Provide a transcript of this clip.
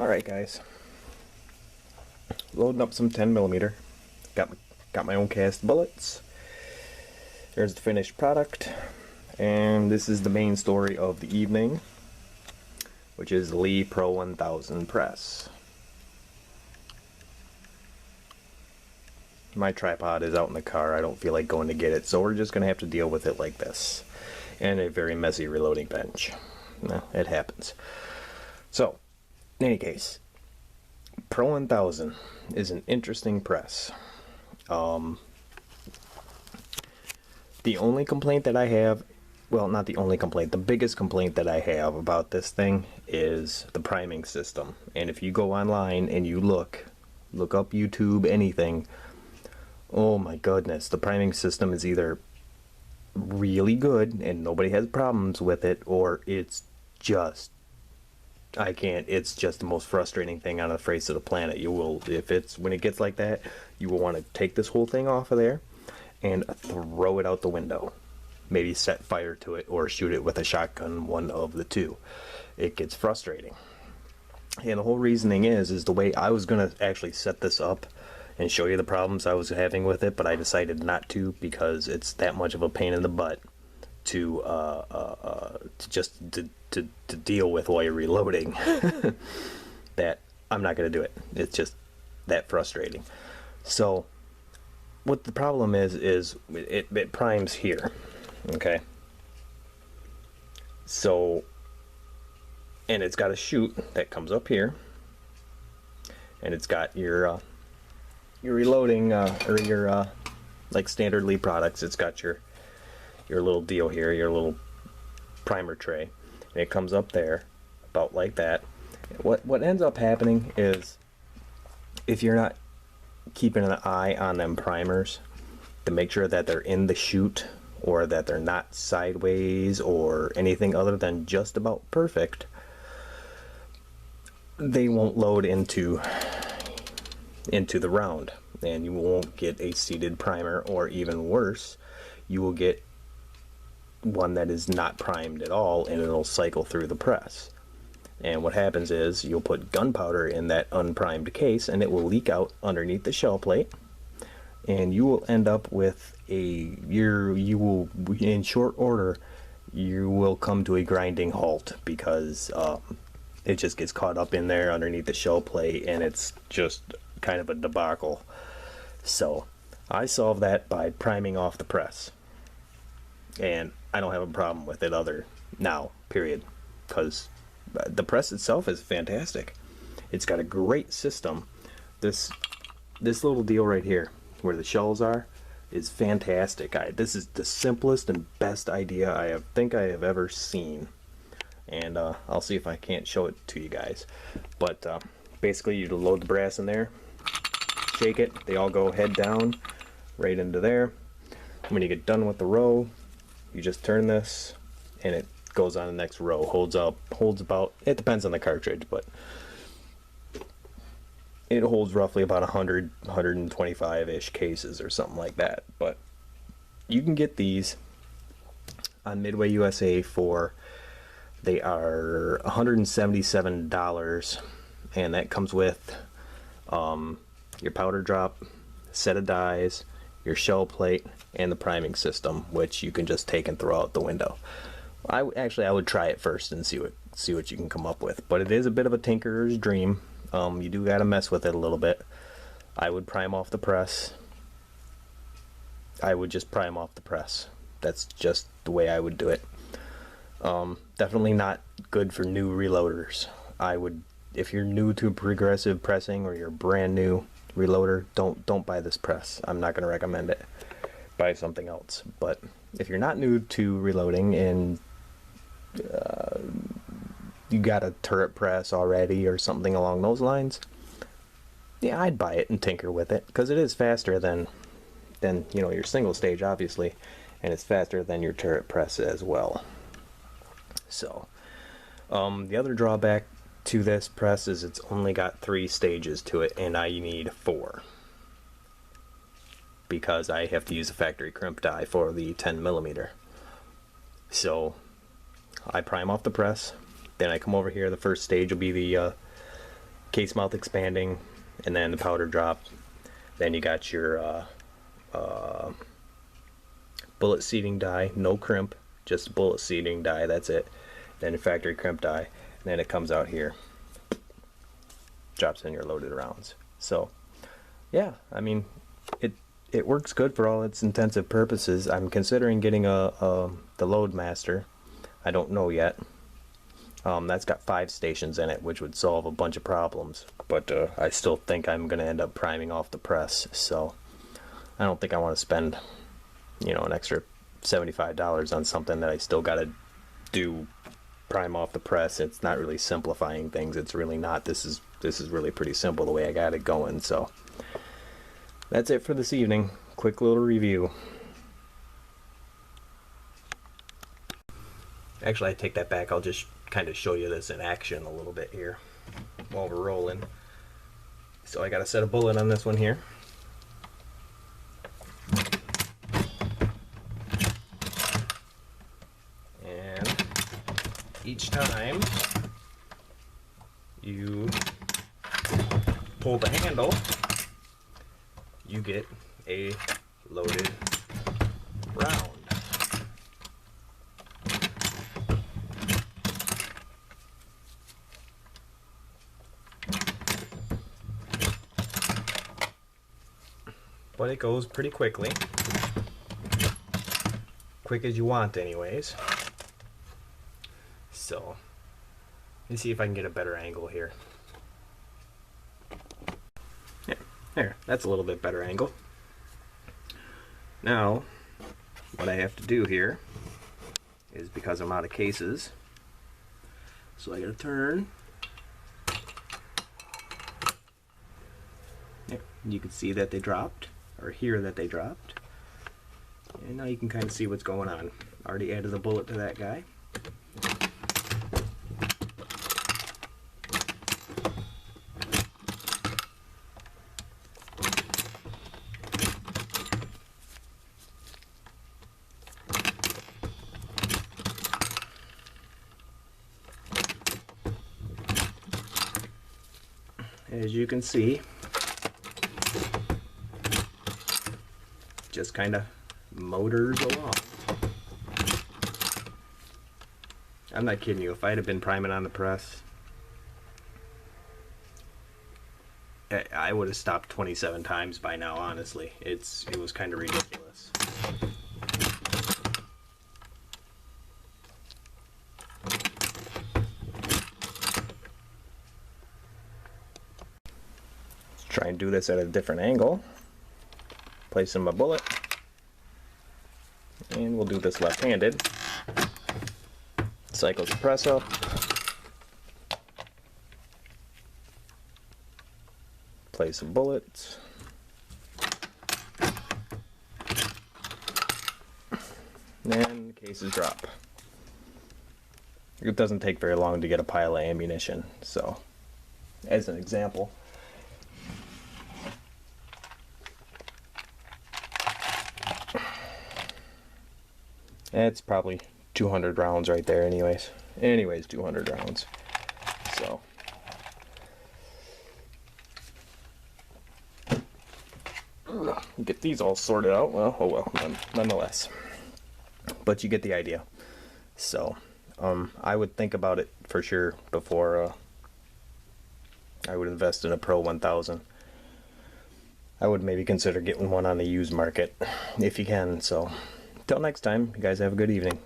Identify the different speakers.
Speaker 1: Alright guys, loading up some 10mm. Got my own cast bullets. There's the finished product, and this is the main story of the evening, which is the Lee Pro 1000 press. My tripod is out in the car. I don't feel like going to get it, so we're just going to have to deal with it like this. And a very messy reloading bench. No, it happens. So, in any case, Pro 1000 is an interesting press. The only complaint that I have, well, not the only complaint, the biggest complaint that I have about this thing is the priming system. And if you go online and you look up YouTube, anything, oh my goodness, the priming system is either really good and nobody has problems with it, or it's just, it's just the most frustrating thing on the face of the planet. You will, when it gets like that, you will want to take this whole thing off of there and throw it out the window. Maybe set fire to it or shoot it with a shotgun, one of the two. It gets frustrating. And the whole reasoning is the way I was going to actually set this up and show you the problems I was having with it, but I decided not to because it's that much of a pain in the butt to deal with while you're reloading that I'm not going to do it. It's just that frustrating. So what the problem is it primes here, okay? So, and it's got a chute that comes up here, and it's got your reloading or your like standard Lee products. It's got your little deal here, your little primer tray, and it comes up there about like that. What ends up happening is, if you're not keeping an eye on them primers to make sure that they're in the chute or that they're not sideways or anything other than just about perfect, they won't load into the round, and you won't get a seated primer, or even worse, you will get one that is not primed at all, and it'll cycle through the press. And what happens is you'll put gunpowder in that unprimed case, and it will leak out underneath the shell plate, and you will end up with you will in short order you will come to a grinding halt, because it just gets caught up in there underneath the shell plate, and it's just kind of a debacle. So I solved that by priming off the press, and I don't have a problem with it now, period, because the press itself is fantastic. It's got a great system. This little deal right here where the shells are is fantastic. This is the simplest and best idea I think I have ever seen, and I'll see if I can't show it to you guys. But basically, you load the brass in there, shake it, they all go head down right into there. When you get done with the row, you just turn this and it goes on the next row. Holds about, it depends on the cartridge, but it holds roughly about 125-ish cases or something like that. But you can get these on Midway USA for, they are $177, and that comes with your powder drop, set of dies, your shell plate, and the priming system, which you can just take and throw out the window. I would try it first and see what you can come up with, but it is a bit of a tinkerer's dream. You do gotta mess with it a little bit. I would prime off the press. I would just prime off the press. That's just the way I would do it. Definitely not good for new reloaders. If you're new to progressive pressing, or you're brand new reloader, don't buy this press. I'm not going to recommend it. Buy something else. But if you're not new to reloading and you got a turret press already or something along those lines, yeah, I'd buy it and tinker with it, because it is faster than your single stage, obviously, and it's faster than your turret press as well. So the other drawback to this press is it's only got 3 stages to it, and I need 4, because I have to use a factory crimp die for the 10mm. So I prime off the press, then I come over here. The first stage will be the case mouth expanding, and then the powder drop. Then you got your bullet seating die, no crimp, just bullet seating die, that's it. Then your factory crimp die, and then it comes out here, drops in your loaded rounds. So yeah, I mean, it works good for all its intensive purposes. I'm considering getting the Loadmaster. I don't know yet. That's got 5 stations in it, which would solve a bunch of problems, but I still think I'm going to end up priming off the press, so I don't think I want to spend, you know, an extra $75 on something that I still got to do prime off the press. It's not really simplifying things. It's really not. This is really pretty simple the way I got it going. So that's it for this evening. Quick little review. Actually, I take that back. I'll just kind of show you this in action a little bit here while we're rolling. So I got to set a bullet on this one here. And each time you pull the handle, you get a loaded round. But it goes pretty quickly. Quick as you want anyways. So, let's see if I can get a better angle here. Yeah, there, that's a little bit better angle. Now, what I have to do here is, because I'm out of cases, so I gotta turn. Yeah, you can see that they dropped, or hear that they dropped. And now you can kind of see what's going on. Already added a bullet to that guy. As you can see, just kind of motors along. I'm not kidding you. If I'd have been priming on the press, I would have stopped 27 times by now, honestly. It was kind of ridiculous. Let's try and do this at a different angle. Placing my bullet, and we'll do this left-handed. Cycle the press up, place a bullet, and cases drop. It doesn't take very long to get a pile of ammunition, so as an example, it's probably 200 rounds right there anyways. 200 rounds. So get these all sorted out. Well, oh well, nonetheless. But you get the idea. So I would think about it for sure before I would invest in a Pro 1000. I would maybe consider getting one on the used market if you can. So, till next time, you guys have a good evening.